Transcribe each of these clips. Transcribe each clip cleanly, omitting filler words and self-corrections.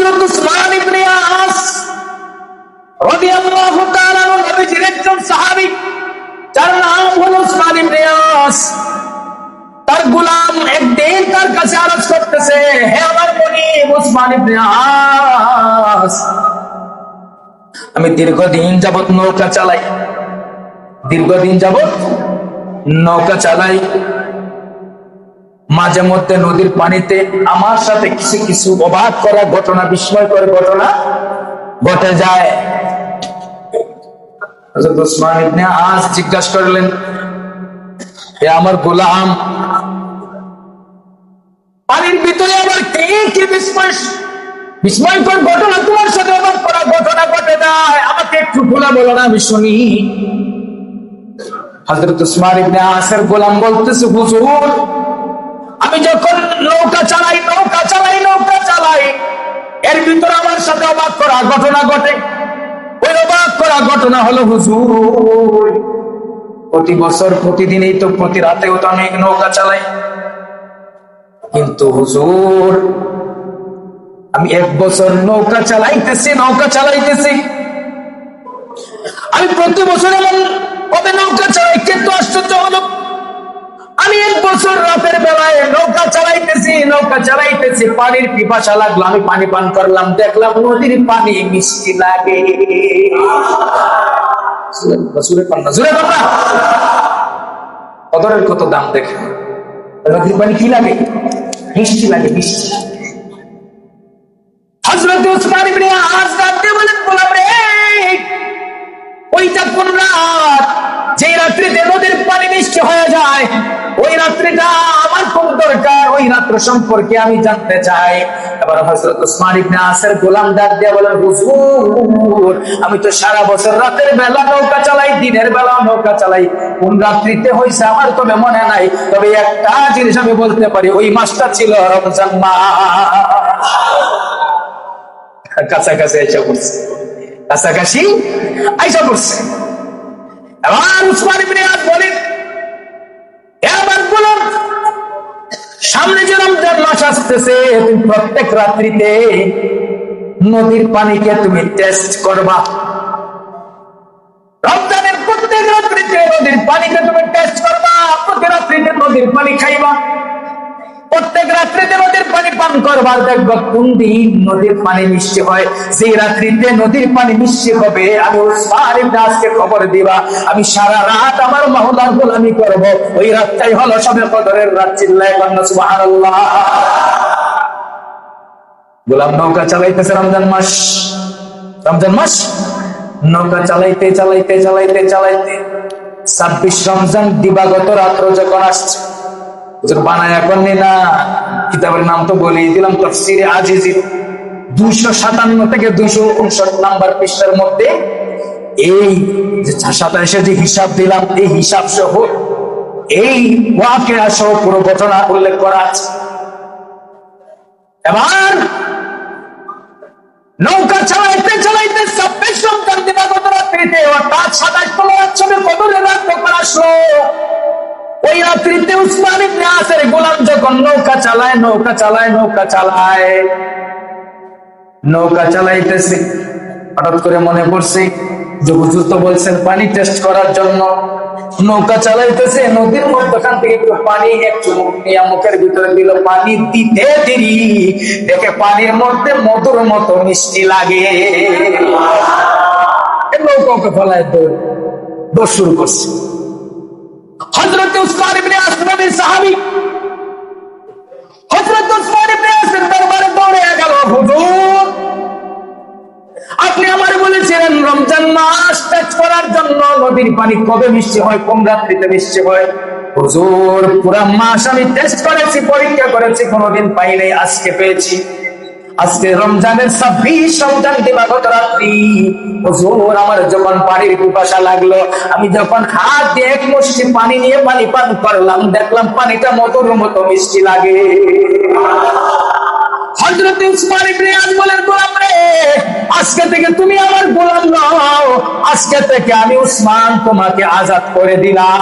হযরত উসমান ইবনে আস রাদিয়াল্লাহু তাআলা নবীজির একজন সাহাবী, যার নাম হলো উসমান ইবনে আস। তার গোলাম একদিন তার কাছে আরজ করতেছে, হে আমার মুনিব উসমান ইবনে আস, আমি দীর্ঘদিন যাবত নৌকা চালাই, মাঝে মধ্যে নদীর পানিতে আমার সাথে কিছু কিছু অবাক করা ঘটনা, বিস্ময়কর ঘটনা ঘটে যায়। হযরত উসমান ইবনে আস জিজ্ঞাসা করলেন, হে আমার গোলাম, পানির ভিতরে আবার কি বিস্ময়কর ঘটনা তোমার সাথে অবাক করা ঘটনা ঘটে যায়, আমাকে একটু খুলে বলো না, আমি শুনি। হযরত উসমান ইবনে আসের গোলাম বলতেছে, হুজুর, আমি যখন নৌকা চালাই, এর ভিতরে আমার সাথে অবাক করা ঘটনা ঘটে। ওই অবাক করা ঘটনা হলো, হুজুর, প্রতি বছর প্রতিদিনই তো, প্রতি রাতেও তো আমি নৌকা চালাই, কিন্তু হুজুর, আমি এক বছর নৌকা চালাইতেছি, আমি প্রতি বছর এমন কবে নৌকা চালাই, কিন্তু আশ্চর্য হলো, আমি এক বছর রাতের বেলায় নৌকা চালাইতেছি, পানির পিপাসা লাগলো, আমি পানি পান করলাম, দেখলাম নদীর পানি মিষ্টি লাগে। কদরের কত দাম দেখে, নদীর পানি কি লাগে? মিষ্টি লাগে, মিষ্টি। হযরত উসমান ইবনে আস রাতে বলেন, গোলাম রে, ওইটা কোন রাত যেই রাত্রিতে নদীর পানি মিষ্টি হয়ে যায়? ওই রাত্রিটা আমার খুব দরকার, ওই রাত্র সম্পর্কে আমি জানতে চাই। এবার হযরত উসমান ইবনে আসের গোলাম ডাক দিয়ে বলেন, হুজুর, আমি তো সারা বছর রাতের বেলা নৌকা চালাই, দিনের বেলা নৌকা চালাই, কোন রাত্রিতে হইছে আমার তবে মনে নাই, তবে একটা জিনিস আমি বলতে পারি, ওই মাসটা ছিল রমজান মাস। কাছাকাছি আইসা পড়ছে। এবার উসমান ইবনে আস বলেন, এবার বলুন, সামনে যে রমজান মাস আসতেছে, তুমি প্রত্যেক রাত্রিতে নদীর পানিকে তুমি টেস্ট করবা। রমজানের প্রত্যেক রাত্রিতে নদীর পানিকে তুমি টেস্ট করবা, প্রত্যেক রাত্রিতে নদীর পানি খাইবা, প্রত্যেক রাত্রিতে নদীর পানি পান করবার, দেখবা কোন দিন নদীর পানি মিষ্টি হয়। সেই রাত্রিতে নদীর পানি মিষ্টি হবে, আমি উসমান ইবনে আসকে খবর দিবা, আমি সারা রাত আমার মাওলার গোলামি করব, ওই রাতটাই হলো শবে কদরের রাত। চিল্লায় বলেন সুবহানাল্লাহ। গোলাম নৌকা চালাইতেছে, রমজান মাস, নৌকা চালাইতে 26 রমজান দিবাগত রাত্র যখন আসছে, বানায় এখন না, কিতাবের নাম তো বলেই দিলাম, তাফসীরে আজিজি 257 থেকে 259 নাম্বার পৃষ্ঠার মধ্যে এই যে 27 যে হিসাব দিলাম, এই হিসাব সহ এই ওয়াকিয়া সহ পুরো ঘটনা উল্লেখ করা আছে। এবার নৌকা চালাইতে 26 রমজান দিবাগত রাত্রিতে, অর্থাৎ 27তম রাত শবে কদরের রাত যখন আসলো, ওই রাত্রিতে উসমান ইবনে আসের গোলাম যখন নৌকা চালাইতেছে, হঠাৎ করে মনে পড়ছে যে হুজুর তো বলছেন পানি টেস্ট করার জন্য। নৌকা চালাইতেছে, নদীর মধ্যখান থেকে একটু পানি এক চুমুক নিয়ে মুখের ভিতরে দিল, পানি দিতে দেরি দেখে পানির মধ্যে মধুর মতো মিষ্টি লাগে। নৌকাকে ফলায় দৌড় শুরু করছে। হযরত উসমান ইবনে আস নবীর সাহাবী, হযরত উসমান ইবনে আসের দরবারে দৌড়ে গেল, হুজুর, আপনি আমারে বলেছিলেন রমজান মাস টেস্ট করার জন্য নদীর পানি কবে মিষ্টি হয়, কোন রাত্রিতে মিষ্টি হয়। হুজুর, পুরা মাস আমি টেস্ট করেছি, পরীক্ষা করেছি, কোনোদিন পাই নাই, আজকে পেয়েছি। আজকে রমজানের 26 রমজান দিবাগত রাত্রি, হুজুর, আমার যখন পানির পিপাসা লাগলো, আমি যখন হাত দিয়ে এক মুষ্টি পানি নিয়ে পানি পান করলাম, দেখলাম পানিটা মধুর মতো মিষ্টি লাগে। হযরত উসমান ইবনে আস বলেন, গোলাম রে, আজকে থেকে তুমি আমার গোলাম নও, আজকে থেকে আমি উসমান তোমাকে আজাদ করে দিলাম।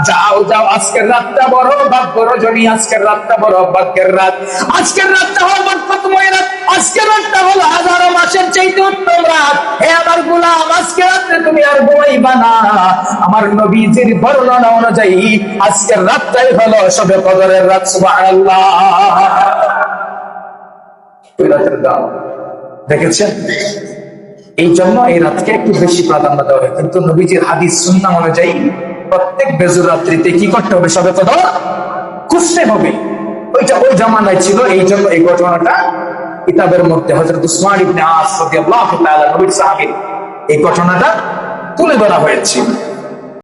যাও, আজকের রাতটা বড় ভাগ্য রজনী, আজকের রাতটা বড় ভাগ্যের রাত, আজকের রাতটা হলো বরকতময় রাত। সবচাইতে উত্তম রাত। হে আমার গোলাম, আজকে রাত্রে তুমি আর ঘুমাইবা না। আমার নবীজির বর্ণনা অনুযায়ী আজকের রাতটাই হলো শবে কদরের রাত। সুবহানাল্লাহ। ওই রাতের দাম দেখেছেন? এই জন্য এই রাতকে একটু বেশি প্রাধান্য দেওয়া হয়। কিন্তু নবীজির হাদিস সুন্নাহ অনুযায়ী প্রত্যেক বেজুর রাত্রিতে কি করতে হবে? শবে কদর খুঁজতে হবে। ওইটা ওই জামানায় ছিল, এই জন্য এই ঘটনাটা কিতাবের মধ্যে হযরত উসমান ইবনে আস রাদিয়াল্লাহু তাআলা নবীর সাহাবী এই ঘটনাটা তুলে ধরা হয়েছে।